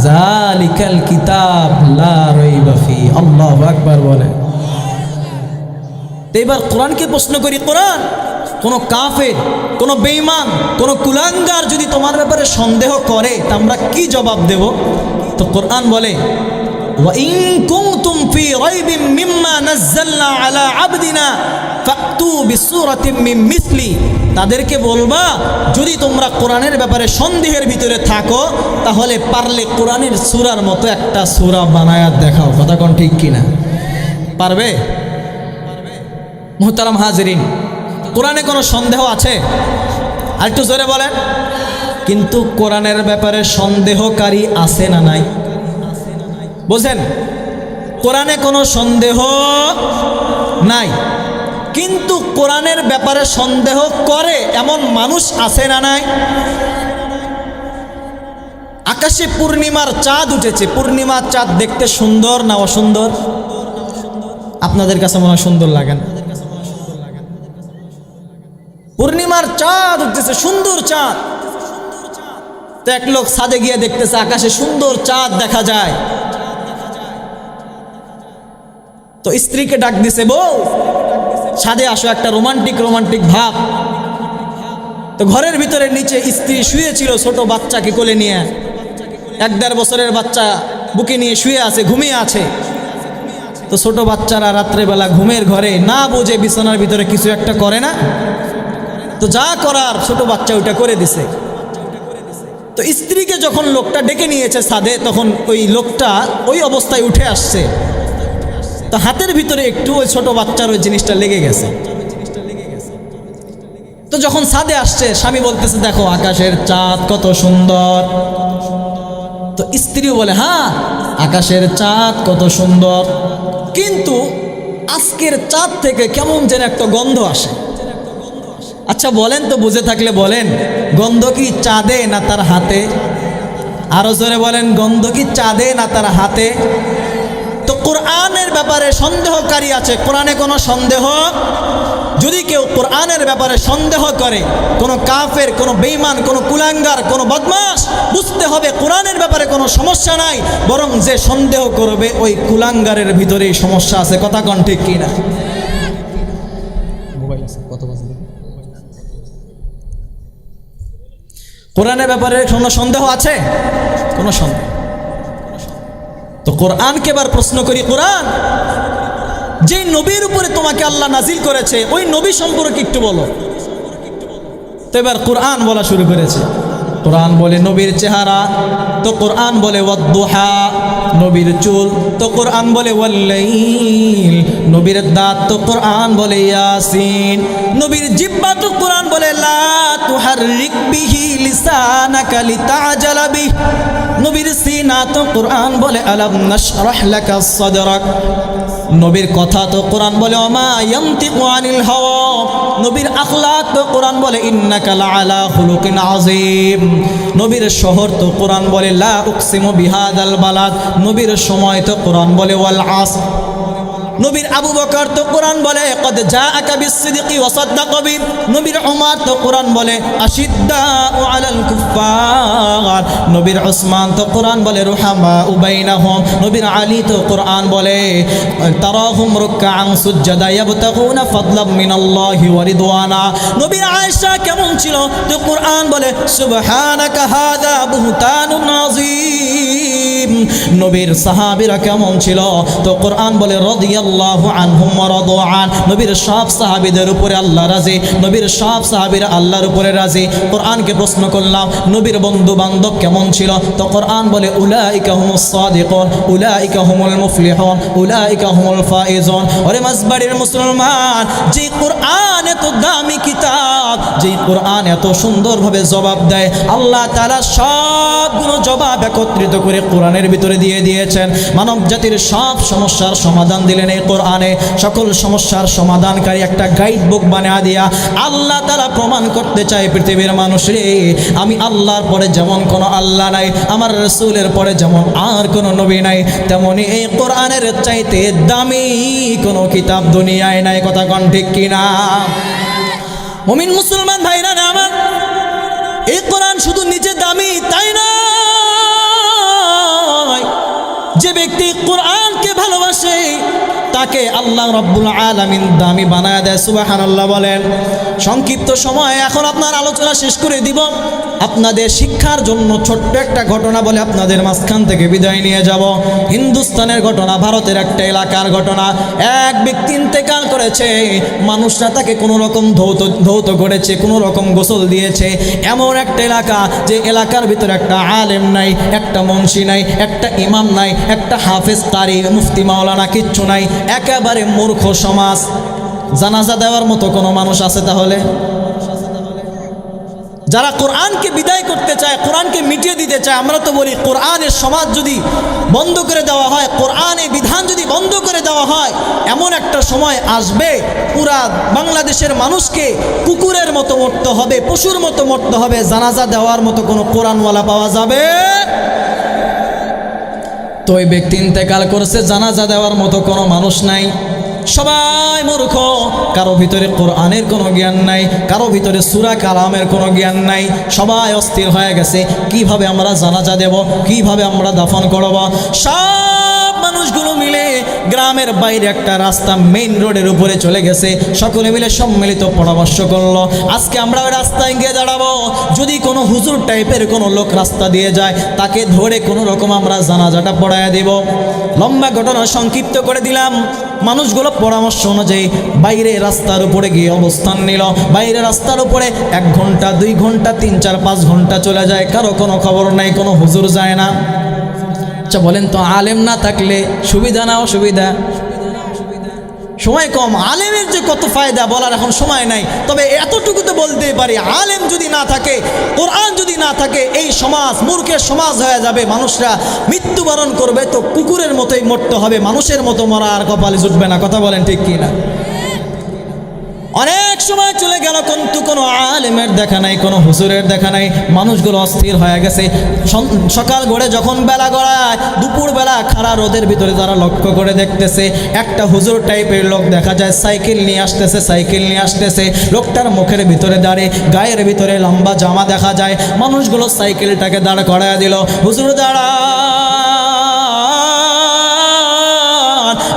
যালিকাল কিতাব লা রাইবা ফি। আল্লাহু আকবার বলে। তো এবার কোরআনকে প্রশ্ন করি, কোরআন কোনো কাফের, কোনো বেঈমান, কোনো কুলাঙ্গার যদি তোমার ব্যাপারে সন্দেহ করে তা আমরা কি জবাব দেব? তো কোরআন বলে, ওয়া ইন কুনতুম ফি রাইবিম মিম্মা নাযালনা আলা আবদিনা ফাতু বিসূরাতিম মিন মিসলি, তাদেরকে বলবা যদি তোমরা কোরআনের ব্যাপারে সন্দেহের ভিতরে থাকো তাহলে পারলে কোরআনের সূরার মতো একটা সূরা বানায়া দেখাও। কথা কোন ঠিক কিনা? পারবে? মুহতারাম হাজিরিন, কোরআনে কোনো সন্দেহ আছে? আর একটু জোরে বলেন। কিন্তু কোরআনের ব্যাপারে সন্দেহকারী আছে না নাই? বুঝেন, কোরআনে কোনো সন্দেহ নাই, কিন্তু কোরআনের ব্যাপারে সন্দেহ করে এমন মানুষ আছে না নাই? আকাশে পূর্ণিমার চাঁদ উঠেছে, পূর্ণিমার চাঁদ দেখতে সুন্দর না অসুন্দর? আপনাদের কাছে মনে হয় সুন্দর লাগে না? পূর্ণিমার চাঁদ উঠতেছে, সুন্দর চাঁদ। তো এক লোক ছাদে গিয়ে দেখতেছে আকাশে সুন্দর চাঁদ দেখা যায়। তো স্ত্রীকে ডাক দিছে, বউ ছাদে আসো, একটা রোমান্টিক রোমান্টিক ভাব। তো ঘরের ভিতরে নিচে স্ত্রী শুয়েছিল ছোট বাচ্চাকে কোলে নিয়ে, 1-1.5 বছরের বাচ্চা বুকে নিয়ে শুয়ে আছে, ঘুমিয়ে আছে। তো ছোট বাচ্চারা রাত্রেবেলা ঘুমের ঘরে না বুঝে বিছানার ভিতরে কিছু একটা করে না? তো যা করার ছোট বাচ্চা ওইটা করে দিছে। তো স্ত্রীকে যখন লোকটা ডেকে নিয়েছে ছাদে, তখন ওই লোকটা ওই অবস্থায় উঠে আসছে। তো হাতের ভিতরে একটু ওই ছোট বাচ্চার ওই জিনিসটা লেগে গেছে। তো যখন ছাদে আসছে, স্বামী বলতেছে, দেখো আকাশের চাঁদ কত সুন্দর। তো স্ত্রীও বলে, হ্যাঁ আকাশের চাঁদ কত সুন্দর, কিন্তু আজকের চাঁদ থেকে কেমন যেন একটা গন্ধ আসে। আচ্ছা বলেন তো, বুঝে থাকলে বলেন, গন্ধ কি চাঁদে না তার হাতে? আরো জোরে বলেন, গন্ধ কি চাঁদে না তার হাতে? তো কোরআনের ব্যাপারে সন্দেহকারী আছে, কোরআনে কোনো সন্দেহ? যদি কেউ কোরআনের ব্যাপারে সন্দেহ করে, কোনো কাফের, কোনো বেঈমান, কোনো কুলাঙ্গার, কোনো বদমাশ, বুঝতে হবে কোরআনের ব্যাপারে কোনো সমস্যা নাই, বরং যে সন্দেহ করবে ওই কুলাঙ্গারের ভিতরেই সমস্যা আছে। কথা কোন ঠিক কিনা? কোরআনের ব্যাপারে কোনো সন্দেহ আছে? কোনো সন্দেহ? তো কোরআনকে এবার প্রশ্ন করি, কোরআন যে নবীর উপরে তোমাকে আল্লাহ নাজিল করেছে ওই নবী সম্পর্কে একটু বলো। তো এবার কোরআন বলা শুরু করেছে। কোরআন বলে নবীর চেহারা, তো কোরআন বলে ওয়াদ্দুহা, নবীর চুল, তো কোরআন বলে ওয়াল্লাইল, নবীর দাঁত, তো কোরআন বলে ইয়াসিন, নবীর জিহ্বা, তো কোরআন বলে লা তুহাররিক বিহি লিসানাকা লিতাজালা বিহি, নবীর সিনা, তো কোরআন বলে আলাম নাশরাহ লাকা সাদরাক। নবীর কথা তো কোরআন বলে ওমা ইয়ান্তিকু আনিল হাওয়া, নবীর আখলাক তো কোরআন বলে ইন্নাকা লাআলা খুলুকিন আযীম। নবীর শহর তো কোরআন বলে লা উকসিমু বিহাদাল বালাদ, নবীর সময় তো কোরআন বলে ওয়াল আসর। নবীর আবু বকর তো কোরআন বলে কদ জাআকা বিসসিদকি ওয়া সাদ্দাকা বি, নবীর উমর তো কোরআন বলে আশিদ্দাউ আলাল কুফার, নবীর উসমান তো কোরআন বলে রুহামাউ বাইনাহুম, নবীর আলী তো কোরআন বলে তারাহুম রুকআন সুজদা ইয়াবতাগুনা ফাদলাম মিনাল্লাহি ওয়া রিদওয়ানা। নবীর আয়েশা কেমন ছিল তো কোরআন বলে সুবহানাকা হাযা বুহতানুন আযীম। নবীর সাহাবীরা কেমন ছিল তো কোরআন বলে রাদিয়াল্লাহু আনহুম ওয়া রাদু আন, নবীর সব সাহাবীদের উপরে আল্লাহ রাজি, নবীর সব সাহাবীরা আল্লাহর উপরে রাজি। কোরআনকে প্রশ্ন করলাম নবীর বন্ধু বান্ধব কেমন ছিল তো কোরআন বলে উলাইকা হুমুস সাদিকুন উলাইকা হুমুল মুফলিহুন উলাইকা হুমুল ফাইজুন। ওরে মাসবাড়ির মুসলমান, যে কোরআন এত দামি কিতাব, যে কোরআন এত সুন্দরভাবে জবাব দেয়, আল্লাহ তাআলা সবগুলো জবাব একত্রিত করে কোরআনের ভিতরে দিয়ে দিয়েছেন। মানব জাতির সব সমস্যার সমাধান দিলেন এই কোরআনে। সকল সমস্যার সমাধানকারী একটা গাইড বুক বানিয়ে দিয়া আল্লাহ তাআলা প্রমাণ করতে চায় পৃথিবীর মানুষরে আমি আল্লাহর পরে যেমন কোনো আল্লাহ নাই, আমার রাসূলের পরে যেমন আর কোনো নবী নাই, তেমনি এই কোরআনের চাইতে দামি কোনো কিতাব দুনিয়ায় নাই। কথা কোন ঠিক কিনা? মুমিন মুসলমান ভাইরা আমার, এই কোরআন শুধু নিজে দামি তাই না, যে ব্যক্তি কোরআনকে ভালোবাসে তাকে আল্লাহ রাব্বুল আলামিন দামি বানায় দেয়। সুবহানাল্লাহ বলেন। সংক্ষিপ্ত সময় এখন আপনার আলোচনা শেষ করে দিব। আপনাদের শিক্ষার জন্য ছোট্ট একটা ঘটনা বলে আপনাদের মাঝখান থেকে বিদায় নিয়ে যাব। হিন্দুস্তানের ঘটনা, ভারতের একটা এলাকার ঘটনা। এক ব্যক্তি ইন্তেকাল করেছে, মানুষরা তাকে কোনো রকম ধৌত করেছে, কোনো রকম গোসল দিয়েছে। এমন একটা এলাকা যে এলাকার ভিতরে একটা আলেম নাই, একটা মুন্সি নাই, একটা ইমাম নাই, একটা হাফেজ কারি মুফতি মাওলানা কিচ্ছু নাই, একেবারে মূর্খ সমাজ। জানাজা দেওয়ার মতো কোনো মানুষ আছে তাহলে? যারা কোরআনকে বিদায় করতে চায়, কোরআনকে মিটিয়ে দিতে চায়, আমরা তো বলি কোরআনের সমাজ যদি বন্ধ করে দেওয়া হয়, কোরআনের বিধান যদি বন্ধ করে দেওয়া হয়, এমন একটা সময় আসবে পুরা বাংলাদেশের মানুষকে কুকুরের মতো মরতে হবে, পশুর মতো মরতে হবে, জানাজা দেওয়ার মতো কোনো কোরআনওয়ালা পাওয়া যাবে? তো ওই ব্যক্তি ইন্তেকাল করেছে, জানাজা দেওয়ার মতো কোনো মানুষ নাই, সবাই মূর্খ। কারো ভিতরে কোরআনের কোনো জ্ঞান নাই, কারো ভিতরে সূরা কালামের কোনো জ্ঞান নাই। সবাই অস্থির হয়ে গেছে, কিভাবে আমরা জানাজা দেব, কিভাবে আমরা দাফন করব। সব মানুষগুলো মিলে গ্রামের বাইরে একটা রাস্তা মেইন রোডের উপরে চলে গেছে। সকলে মিলে সম্মিলিত পরামর্শ করলো, আজকে আমরা ওই রাস্তায় গিয়ে দাঁড়াবো, যদি কোনো হুজুর টাইপের কোনো লোক রাস্তা দিয়ে যায়, তাকে ধরে কোনো রকম আমরা জানাজাটা পড়াইয়া দেব। লম্বা ঘটনা সংক্ষিপ্ত করে দিলাম। মানুষগুলো পরামর্শ অনুযায়ী বাইরে রাস্তার উপরে গিয়ে অবস্থান নিল। বাইরে রাস্তার উপরে 1 ঘন্টা 2 ঘন্টা 3 4 5 ঘন্টা চলে যায়, কারো কোনো খবর নাই, কোনো হুজুর যায় না। আচ্ছা বলেন তো, আলেম না থাকলে সুবিধা না অসুবিধা? সময় কম, আলেমের যে কত ফায়দা বলার এখন সময় নাই। তবে এতটুকু তো বলতেই পারি, আলেম যদি না থাকে, কোরআন যদি না থাকে, এই সমাজ মূর্খের সমাজ হয়ে যাবে। মানুষরা মৃত্যুবরণ করবে তো কুকুরের মতোই মরতে হবে, মানুষের মতো মরা আর কপালে জুটবে না। কথা বলেন ঠিক কি না? অনেক সময় চলে গেল, কিন্তু কোনো আলেমের দেখা নাই, কোনো হুজুরের দেখা নাই। মানুষগুলো অস্থির হয়ে গেছে। সকাল গড়ে যখন বেলা গড়ায়, দুপুরবেলা খাড়া রোদের ভিতরে যারা লক্ষ্য করে দেখতেছে, একটা হুজুর টাইপের লোক দেখা যায়, সাইকেল নিয়ে আসতেছে। লোকটার মুখের ভিতরে দাঁড়িয়ে, গায়ের ভিতরে লম্বা জামা দেখা যায়। মানুষগুলো সাইকেলটাকে দাঁড় করায় দিল। হুজুর দাঁড়া,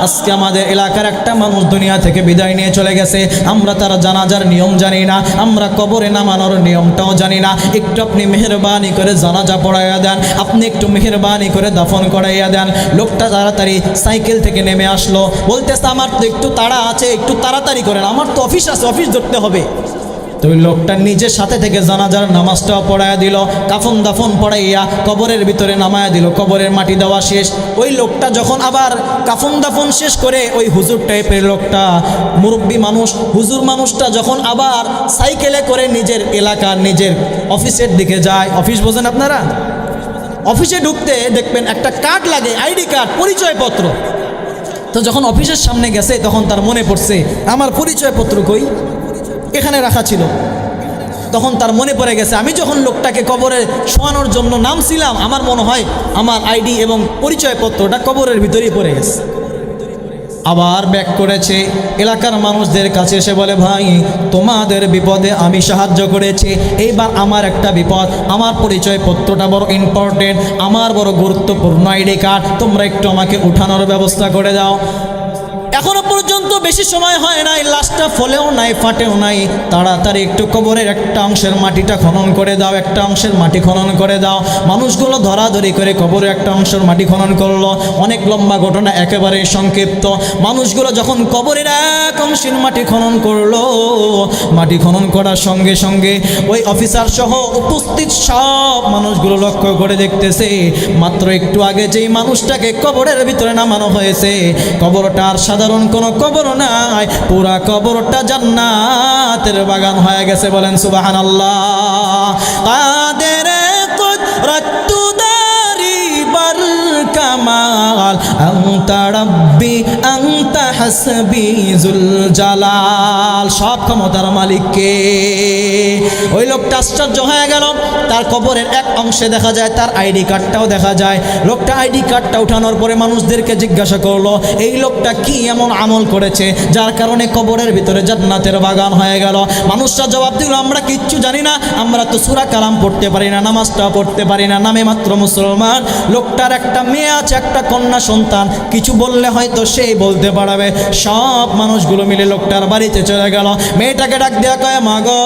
আজকে আমাদের এলাকার একটা মানুষ দুনিয়া থেকে বিদায় নিয়ে চলে গেছে। আমরা তার জানাজার নিয়ম জানি না, আমরা কবরে নামানোর নিয়মটাও জানি না। একটু আপনি মেহেরবানি করে জানাজা পড়াইয়া দেন, আপনি একটু মেহেরবানি করে দাফন করাইয়া দেন। লোকটা তাড়াতাড়ি সাইকেল থেকে নেমে আসলো, বলতেছে আমার তো একটু তাড়া আছে, একটু তাড়াতাড়ি করেন, আমার তো অফিস আছে, অফিস ধরতে হবে। তো ওই লোকটা নিজের সাথে থেকে জানাজার নামাজটাও পড়াইয়া দিল, কাফন দাফন পড়াইয়া কবরের ভিতরে নামায়া দিল। কবরের মাটি দেওয়া শেষ। ওই লোকটা যখন আবার কাফন দাফন শেষ করে, ওই হুজুর টাইপের লোকটা, মুরব্বী মানুষ, হুজুর মানুষটা যখন আবার সাইকেলে করে নিজের এলাকার নিজের অফিসের দিকে যায়, অফিস বোঝেন আপনারা? অফিসে ঢুকতে দেখবেন একটা কার্ড লাগে, আইডি কার্ড, পরিচয়পত্র। তো তো যখন অফিসের সামনে গেছে তখন তার মনে পড়ছে আমার পরিচয়পত্র কই, এখানে রাখা ছিল। তখন তার মনে পড়ে গেছে আমি যখন লোকটাকে কবরে শোয়ানোর জন্য নামছিলাম আমার মনে হয় আমার আইডি এবং পরিচয়পত্রটা কবরের ভিতরেই পড়ে গেছে। আবার ব্যাক করেছে, এলাকার মানুষদের কাছে এসে বলে ভাই তোমাদের বিপদে আমি সাহায্য করেছি, এইবার আমার একটা বিপদ, আমার পরিচয়পত্রটা বড় ইম্পর্টেন্ট, আমার বড় গুরুত্বপূর্ণ আইডি কার্ড, তোমরা একটু আমাকে উঠানোর ব্যবস্থা করে দাও। এখনো পর্যন্ত বেশি সময় হয় নাই, লাশটা ফলেও নাই ফাটেও নাই, তাড়াতাড়ি একটু কবরের একটা অংশের মাটিটা খনন করে দাও, একটা অংশের মাটি খনন করে দাও। মানুষগুলো ধরাধরি করে কবরের একটা অংশের মাটি খনন করলো। অনেক লম্বা ঘটনা, একেবারে সংক্ষিপ্ত। মানুষগুলো যখন কবরের এক অংশের মাটি খনন করলো, মাটি খনন করার সঙ্গে সঙ্গে ওই অফিসার সহ উপস্থিত সব মানুষগুলো লক্ষ্য করে দেখতেছে মাত্র একটু আগে যেই মানুষটাকে কবরের ভিতরে নামানো হয়েছে, কবরটার সাধারণ কোনো কবর নাই, পুরা কবরটা জান্নাতের বাগান হয়ে গেছে। বলেন সুবহানাল্লাহ। কাদের কুদরতু দারি বাল কামাল আনতা রাব্বি আনতা হাসবি যুল জালাল। সব ক্ষমতার মালিক কে? ওই লোকটা আশ্চর্য হয়ে গেল। তার কবরের এক অংশে দেখা যায় তার আইডি কার্ডটাও দেখা যায়। লোকটা আইডি কার্ডটা উঠানোর পরে মানুষদেরকে জিজ্ঞাসা করলো এই লোকটা কি এমন আমল করেছে যার কারণে কবরের ভিতরে জান্নাতের বাগান হয়ে গেল। মানুষরা জবাব দিল আমরা কিচ্ছু জানি না, আমরা তো সূরা কালাম পড়তে পারি না, নামাজটাও পড়তে পারি না, নামে মাত্র মুসলমান। লোকটার একটা মেয়ে আছে, একটা কন্যা সন্তান, কিছু বললে হয়তো সেই বলতে পারবে। সব মানুষগুলো মিলে লোকটার বাড়িতে চলে গেল। মেয়েটাকে ডাক দেওয়া কয় মা গো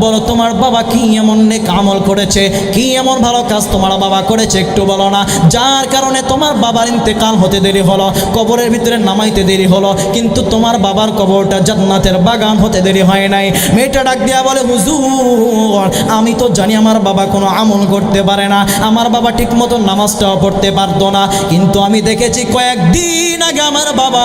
বলো তোমার বাবা কি এমন নেক আমল করেছে, কি এমন ভালো কাজ তোমার বাবা করেছে একটু বলো না, যার কারণে তোমার বাবার ইন্তেকাল হতে দেরি হলো, কবরের ভিতরে নামাইতে দেরি হলো, কিন্তু তোমার বাবার কবরটা জান্নাতের বাগান হতে দেরি হয় নাই। মেয়েটা ডাক দিয়া বলে হুজুর আমি তো জানি আমার বাবা কোনো আমল করতে পারে না, আমার বাবা ঠিক মতো নামাজটাও পড়তে পারতো না, কিন্তু আমি দেখেছি কয়েকদিন আগে আমার বাবা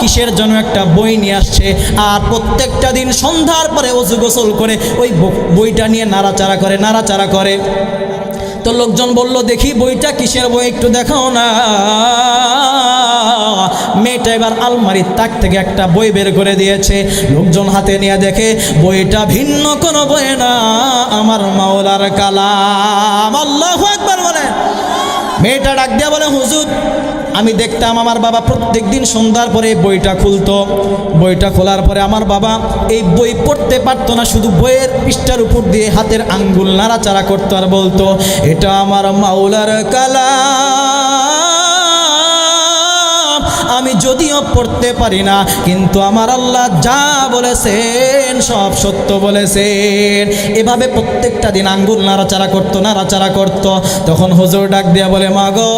কিসের জন্য একটা বই নিয়ে আসছে, আর প্রত্যেকটা দিন সন্ধ্যার পরে ওযু গোসল করে ওই বইটা নিয়ে নাড়াচাড়া করে। তো লোকজন বলল দেখি বইটা কিসের বই একটু দেখাও না। মেয়েটা এবার আলমারির তাক থেকে একটা বই বের করে দিয়েছে। লোকজন হাতে নিয়ে দেখে বইটা ভিন্ন কোনো বই না, আমার মাওলার কালাম। আল্লাহু আকবার বলে। মেয়েটা ডাক দিয়া বলে হুজুর আমি দেখতাম আমার বাবা প্রত্যেক দিন সন্ধ্যার পরে বইটা খুলতো, বইটা খোলার পরে আমার বাবা এই বই পড়তে পারতো না, শুধু বইয়ের পৃষ্ঠার উপর দিয়ে হাতের আঙ্গুল নাড়াচাড়া করতো আর বলতো এটা আমার মাওলার কালাম। আমি যদিও পড়তে পারি না কিন্তু আমার আল্লাহ যা বলেছেন সব সত্য বলেছেন। এভাবে প্রত্যেকটা দিন আঙ্গুল নাড়াচাড়া করতো। তখন হুজুর ডাক দিয়া বলে মা গো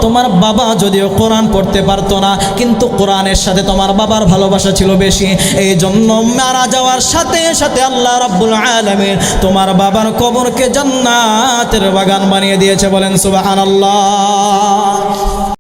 তোমার বাবা যদিও কোরআন পড়তে পারতো না কিন্তু কোরআনের সাথে তোমার বাবার ভালোবাসা ছিল বেশি, এই জন্য মারা যাওয়ার সাথে সাথে আল্লাহ রাব্বুল আলামিন তোমার বাবার কবরকে জান্নাতের বাগান বানিয়ে দিয়েছে। বলেন সুবহানাল্লাহ।